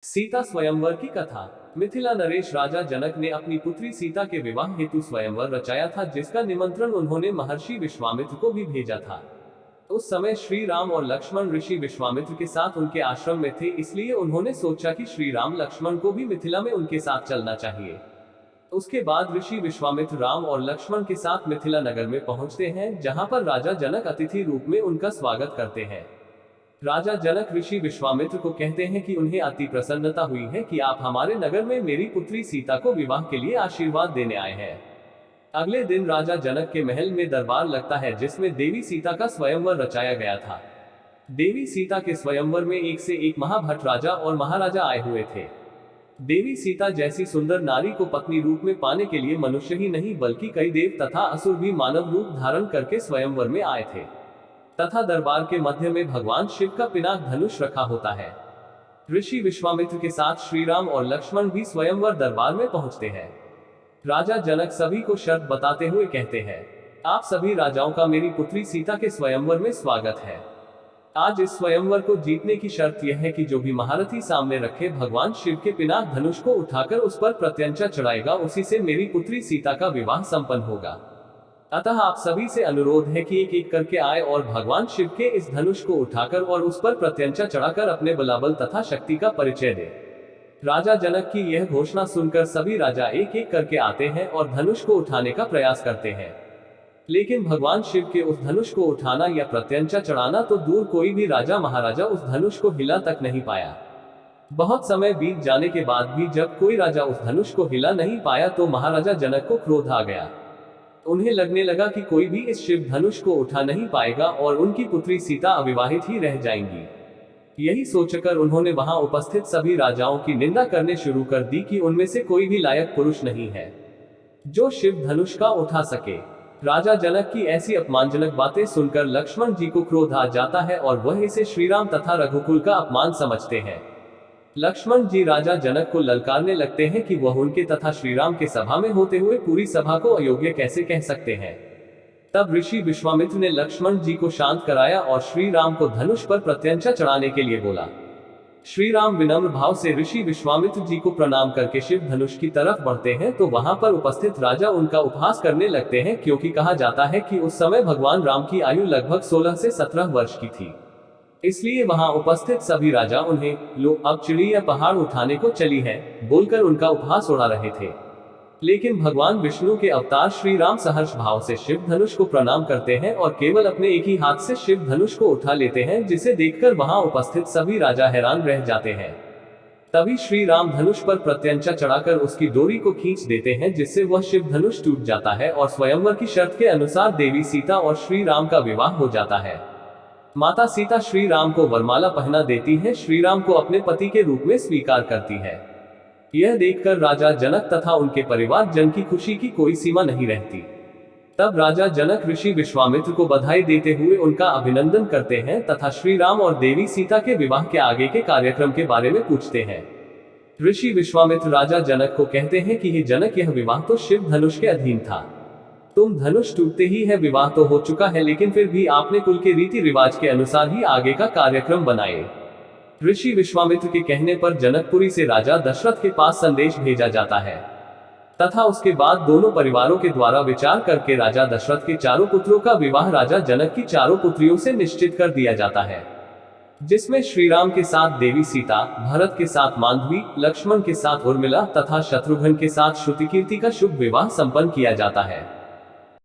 सीता स्वयंवर की कथा। मिथिला नरेश राजा जनक ने अपनी पुत्री सीता के विवाह हेतु स्वयंवर रचाया था, जिसका निमंत्रण उन्होंने महर्षि विश्वामित्र को भी भेजा था। उस समय श्री राम और लक्ष्मण ऋषि विश्वामित्र के साथ उनके आश्रम में थे, इसलिए उन्होंने सोचा कि श्री राम लक्ष्मण को भी मिथिला में उनके साथ चलना चाहिए। उसके बाद ऋषि विश्वामित्र राम और लक्ष्मण के साथ मिथिला नगर में पहुंचते हैं, जहां पर राजा जनक अतिथि रूप में उनका स्वागत करते हैं। राजा जनक ऋषि विश्वामित्र को कहते हैं कि उन्हें अति प्रसन्नता हुई है कि आप हमारे नगर में मेरी पुत्री सीता को विवाह के लिए आशीर्वाद देने आए हैं। अगले दिन राजा जनक के महल में दरबार लगता है, जिसमें देवी सीता का स्वयंवर रचाया गया था। देवी सीता के स्वयंवर में एक से एक महाभट राजा और महाराजा आए हुए थे। देवी सीता जैसी सुंदर नारी को पत्नी रूप में पाने के लिए मनुष्य ही नहीं बल्कि कई देव तथा असुर भी मानव रूप धारण करके स्वयंवर में आए थे, तथा दरबार के मध्य में भगवान शिव का पिनाक धनुष रखा होता है। ऋषि विश्वामित्र के साथ श्री राम और लक्ष्मण भी स्वयंवर दरबार में पहुंचते हैं। राजा जनक सभी को शर्त बताते हुए कहते हैं, आप सभी राजाओं का मेरी पुत्री सीता के स्वयंवर में स्वागत है। आज इस स्वयंवर को जीतने की शर्त यह है कि जो भी महारथी सामने रखे भगवान शिव के पिनाक धनुष को उठाकर उस पर प्रत्यंचा चढ़ाएगा, उसी से मेरी पुत्री सीता का विवाह संपन्न होगा। अतः आप सभी से अनुरोध है कि एक एक करके आए और भगवान शिव के इस धनुष को उठाकर और उस पर प्रत्यंचा चढ़ाकर अपने बलाबल तथा शक्ति का परिचय दे। राजा जनक की यह घोषणा सुनकर सभी राजा एक एक करके आते हैं और धनुष को उठाने का प्रयास करते हैं, लेकिन भगवान शिव के उस धनुष को उठाना या प्रत्यंचा चढ़ाना तो दूर, कोई भी राजा महाराजा उस धनुष को हिला तक नहीं पाया। बहुत समय बीत जाने के बाद भी जब कोई राजा उस धनुष को हिला नहीं पाया तो महाराजा जनक को क्रोध आ गया। उन्हें लगने लगा कि कोई भी इस शिव धनुष को उठा नहीं पाएगा और उनकी पुत्री सीता अविवाहित ही रह जाएंगी। यही सोचकर उन्होंने वहां उपस्थित सभी राजाओं की निंदा करने शुरू कर दी कि उनमें से कोई भी लायक पुरुष नहीं है जो शिव धनुष का उठा सके। राजा जनक की ऐसी अपमानजनक बातें सुनकर लक्ष्मण जी को क्रोध आ जाता है और वह इसे श्रीराम तथा रघुकुल का अपमान समझते हैं। लक्ष्मण जी राजा जनक को ललकारने लगते हैं कि वह उनके तथा श्रीराम के सभा में होते हुए पूरी सभा को अयोग्य कैसे कह सकते हैं। तब ऋषि विश्वामित्र ने लक्ष्मण जी को शांत कराया और श्री राम को धनुष पर प्रत्यंचा चढ़ाने के लिए बोला। श्री राम विनम्र भाव से ऋषि विश्वामित्र जी को प्रणाम करके शिव धनुष की तरफ बढ़ते हैं तो वहां पर उपस्थित राजा उनका उपहास करने लगते हैं, क्योंकि कहा जाता है कि उस समय भगवान राम की आयु लगभग 16 से 17 वर्ष की थी। इसलिए वहां उपस्थित सभी राजा उन्हें लो अब चिड़ी या पहाड़ उठाने को चली है बोलकर उनका उपहास उड़ा रहे थे। लेकिन भगवान विष्णु के अवतार श्री राम सहर्ष भाव से शिव धनुष को प्रणाम करते हैं और केवल अपने एक ही हाथ से शिव धनुष को उठा लेते हैं, जिसे देखकर वहां उपस्थित सभी राजा हैरान रह जाते हैं। तभी श्री राम धनुष पर प्रत्यंचा चढ़ाकर उसकी डोरी को खींच देते हैं, जिससे वह शिव धनुष टूट जाता है और स्वयंवर की शर्त के अनुसार देवी सीता और श्री राम का विवाह हो जाता है। माता सीता श्री राम को वरमाला पहना देती है, श्री राम को अपने पति के रूप में स्वीकार करती है। यह देखकर राजा जनक तथा उनके परिवार जन की खुशी की कोई सीमा नहीं रहती। तब राजा जनक ऋषि विश्वामित्र को बधाई देते हुए उनका अभिनंदन करते हैं तथा श्री राम और देवी सीता के विवाह के आगे के कार्यक्रम के बारे में पूछते हैं। ऋषि विश्वामित्र राजा जनक को कहते हैं कि हे जनक, यह विवाह तो शिव धनुष के अधीन था। तुम धनुष टूटते ही है विवाह तो हो चुका है, लेकिन फिर भी आपने कुल के रीति रिवाज के अनुसार ही आगे का कार्यक्रम बनाए। ऋषि विश्वामित्र के कहने पर जनकपुरी से राजा दशरथ के पास संदेश भेजा जाता है तथा उसके बाद दोनों परिवारों के द्वारा विचार करके राजा दशरथ के चारों पुत्रों का विवाह राजा जनक की चारों पुत्रियों से निश्चित कर दिया जाता है, जिसमें श्रीराम के साथ देवी सीता, भरत के साथ मांडवी, लक्ष्मण के साथ उर्मिला तथा शत्रुघ्न के साथ श्रुतिकीर्ति का शुभ विवाह संपन्न किया जाता है।